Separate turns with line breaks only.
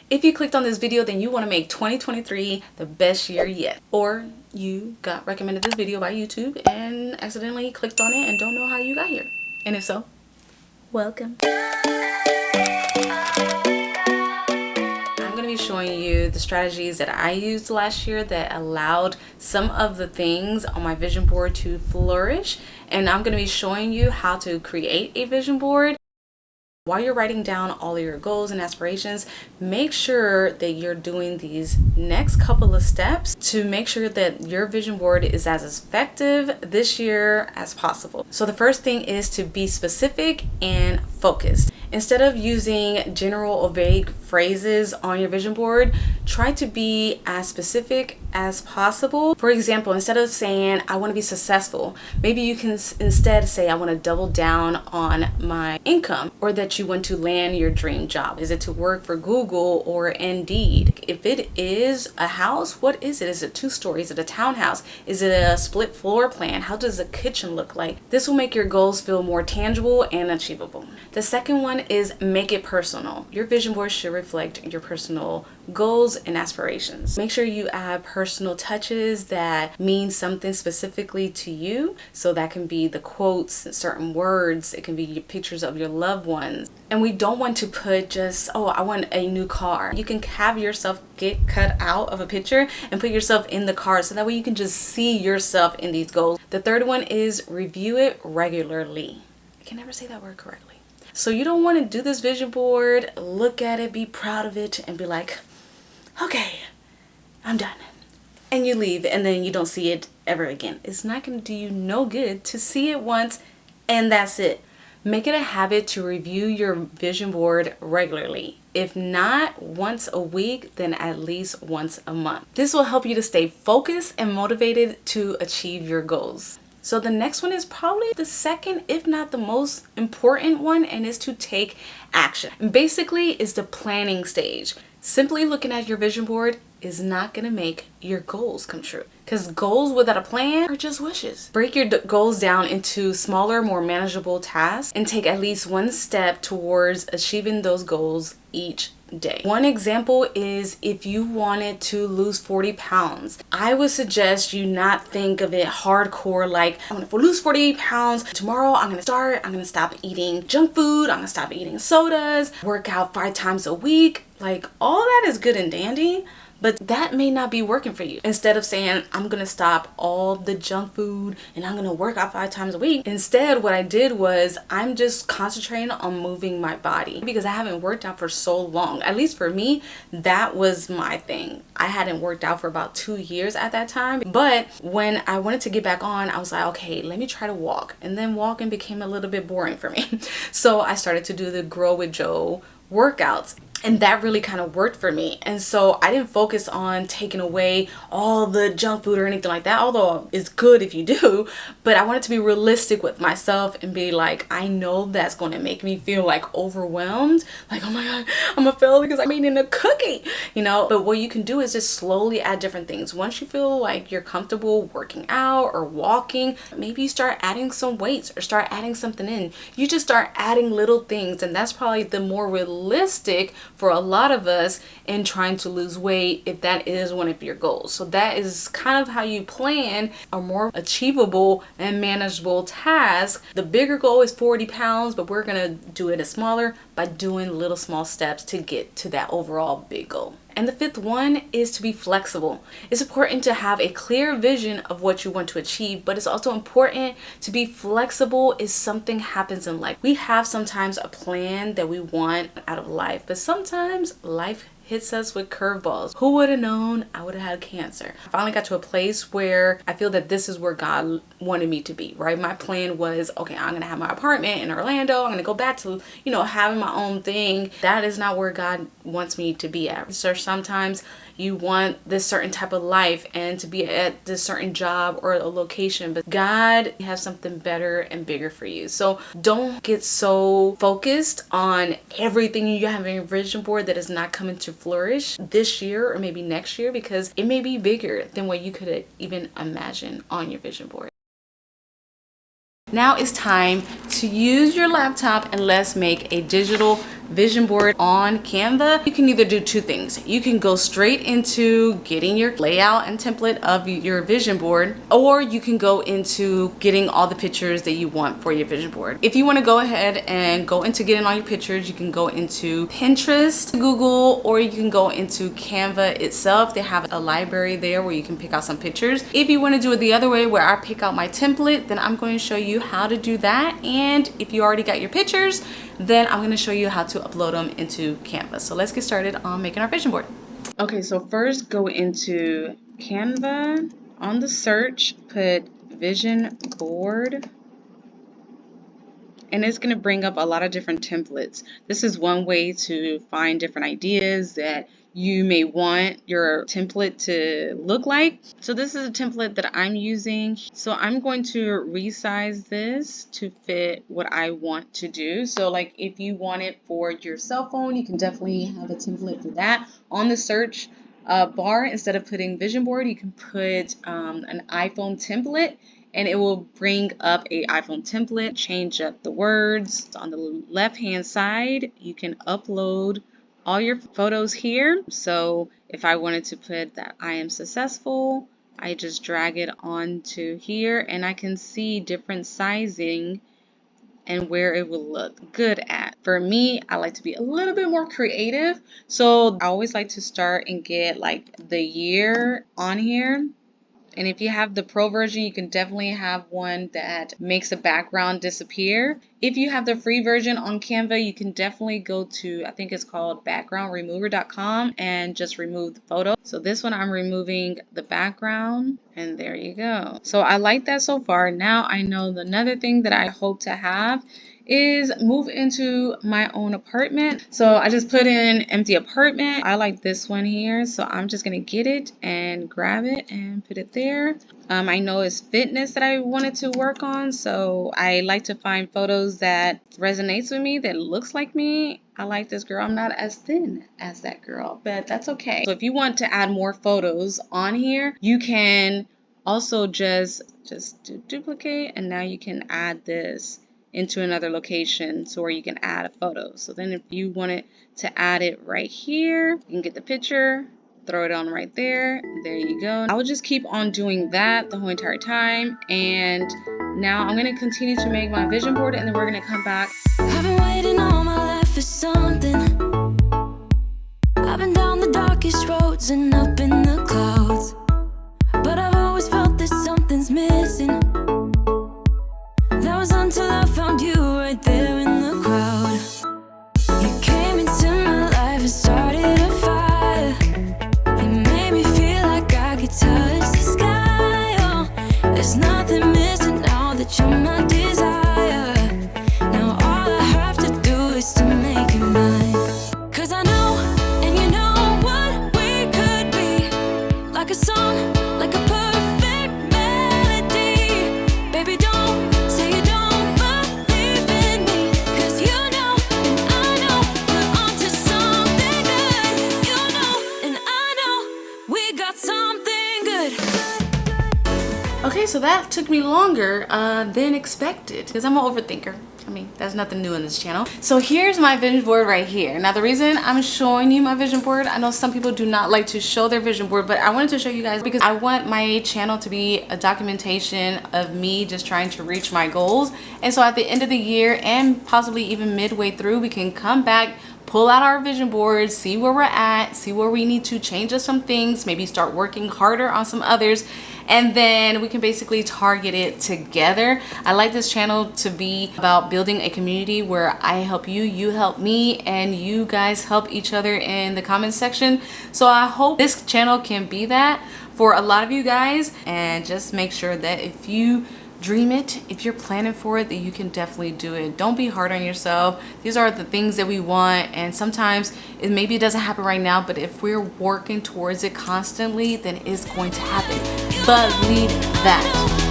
If you clicked on this video, then you want to make 2023 the best year yet. Or you got recommended this video by YouTube and accidentally clicked on it and don't know how you got here. And if so, welcome. I'm going to be showing you the strategies that I used last year that allowed some of the things on my vision board to flourish. And I'm going to be showing you how to create a vision board. While you're writing down all of your goals and aspirations, make sure that you're doing these next couple of steps to make sure that your vision board is as effective this year as possible. So the first thing is to be specific and focused. Instead of using general or vague phrases on your vision board, try to be as specific as possible. For example, instead of saying, I want to be successful, maybe you can instead say, I want to double down on my income, or that you want to land your dream job. Is it to work for Google or Indeed? If it is a house, what is it? Is it 2-story? Is it a townhouse? Is it a split floor plan? How does the kitchen look like? This will make your goals feel more tangible and achievable. The second one is make it personal. Your vision board should reflect your personal goals and aspirations. Make sure you add personal touches that mean something specifically to you. So that can be the quotes, certain words, it can be pictures of your loved ones. And we don't want to put just, oh, I want a new car. You can have yourself get cut out of a picture and put yourself in the car so that way you can just see yourself in these goals. The third one is review it regularly. I can never say that word correctly. So you don't want to do this vision board, look at it, be proud of it, and be like, okay, I'm done. And you leave and then you don't see it ever again. It's not going to do you no good to see it once and that's it. Make it a habit to review your vision board regularly. If not once a week, then at least once a month. This will help you to stay focused and motivated to achieve your goals. So the next one is probably the second, if not the most important one, and is to take action. And basically, is the planning stage. Simply looking at your vision board is not going to make your goals come true, because goals without a plan are just wishes. Break your goals down into smaller, more manageable tasks and take at least one step towards achieving those goals each day. One example is if you wanted to lose 40 pounds, I would suggest you not think of it hardcore like, I'm gonna lose 48 pounds. Tomorrow I'm gonna stop eating junk food. I'm gonna stop eating sodas, work out 5 times a week. Like, all that is good and dandy, but that may not be working for you. Instead of saying, I'm gonna stop all the junk food and I'm gonna work out 5 times a week. Instead, what I did was I'm just concentrating on moving my body because I haven't worked out for so long. At least for me, that was my thing. I hadn't worked out for about 2 years at that time. But when I wanted to get back on, I was like, okay, let me try to walk. And then walking became a little bit boring for me. So I started to do the Grow with Joe workouts. And that really kind of worked for me. And so I didn't focus on taking away all the junk food or anything like that, although it's good if you do. But I wanted to be realistic with myself and be like, I know that's going to make me feel like overwhelmed. Like, oh my God, I'm going to fail because I'm eating a cookie, you know. But what you can do is just slowly add different things. Once you feel like you're comfortable working out or walking, maybe you start adding some weights or start adding something in. You just start adding little things. And that's probably the more realistic for a lot of us in trying to lose weight, if that is one of your goals. So that is kind of how you plan a more achievable and manageable task. The bigger goal is 40 pounds, but we're gonna do it as smaller by doing little small steps to get to that overall big goal. And the fifth one is to be flexible. It's important to have a clear vision of what you want to achieve, but it's also important to be flexible if something happens in life. We have sometimes a plan that we want out of life, but sometimes life hits us with curveballs. Who would have known I would have had cancer? I finally got to a place where I feel that this is where God wanted me to be, right? My plan was, okay, I'm gonna have my apartment in Orlando. I'm gonna go back to, you know, having my own thing. That is not where God wants me to be at. So sometimes you want this certain type of life and to be at this certain job or a location, but God has something better and bigger for you. So don't get so focused on everything you have in your vision board that is not coming to flourish this year or maybe next year, because it may be bigger than what you could even imagine on your vision board. Now it's time to use your laptop and let's make a digital vision board on Canva, you can either do two things. You can go straight into getting your layout and template of your vision board, or you can go into getting all the pictures that you want for your vision board. If you want to go ahead and go into getting all your pictures, you can go into Pinterest, Google, or you can go into Canva itself. They have a library there where you can pick out some pictures. If you want to do it the other way, where I pick out my template, then I'm going to show you how to do that. And if you already got your pictures, then I'm going to show you how to upload them into Canva. So let's get started on making our vision board. Okay, so first go into Canva. On the search, put vision board, and it's going to bring up a lot of different templates. This is one way to find different ideas that you may want your template to look like. So this is a template that I'm using. So I'm going to resize this to fit what I want to do. So like if you want it for your cell phone, you can definitely have a template for that. On the search bar, instead of putting vision board, you can put an iPhone template, and it will bring up a iPhone template. Change up the words. On the left hand side, you can upload all your photos here. So if I wanted to put that I am successful, I just drag it onto here, and I can see different sizing and where it will look good at. For me, I like to be a little bit more creative, so I always like to start and get like the year on here. And if you have the pro version, you can definitely have one that makes the background disappear. If you have the free version on Canva, you can definitely go to, I think it's called backgroundremover.com, and just remove the photo. So this one, I'm removing the background, and there you go. So I like that so far. Now I know another thing that I hope to have is move into my own apartment. So I just put in empty apartment. I like this one here, so I'm just gonna get it and grab it and put it there. I know it's fitness that I wanted to work on, so I like to find photos that resonates with me, that looks like me. I like this girl. I'm not as thin as that girl, but that's okay. So if you want to add more photos on here, you can also just do duplicate, and now you can add this into another location, so where you can add a photo. So then if you wanted to add it right here, you can get the picture, throw it on right there. There you go. I will just keep on doing that the whole entire time. And now I'm going to continue to make my vision board, and then we're going to come back.
I've been waiting all my life for something. I've been down the darkest roads and up in the clouds, but I've always felt that something's missing. That was until I found you right there in the crowd. You came into my life and started a fire. You made me feel like I could touch the sky. Oh, there's nothing missing now that you're my desire. Now all I have to do is to make you mine. 'Cause I know, and you know what we could be. Like a song, like a perfect melody. Baby, don't say you don't believe in me, 'cause you know, and I know, we're onto something good. You know, and I know, we got something good.
Okay, so that took me longer than expected, because I'm an overthinker. I mean, that's nothing new in this channel. So here's my vision board right here. Now the reason I'm showing you my vision board, I know some people do not like to show their vision board, but I wanted to show you guys because I want my channel to be a documentation of me just trying to reach my goals. And so at the end of the year, and possibly even midway through, we can come back, pull out our vision board, see where we're at, see where we need to change up some things, maybe start working harder on some others, and then we can basically target it together. I like this channel to be about building a community where I help you, you help me, and you guys help each other in the comments section. So I hope this channel can be that for a lot of you guys, and just make sure that if you dream it, if you're planning for it, that you can definitely do it. Don't be hard on yourself. These are the things that we want, and sometimes maybe it doesn't happen right now, but if we're working towards it constantly, then it's going to happen. Believe that.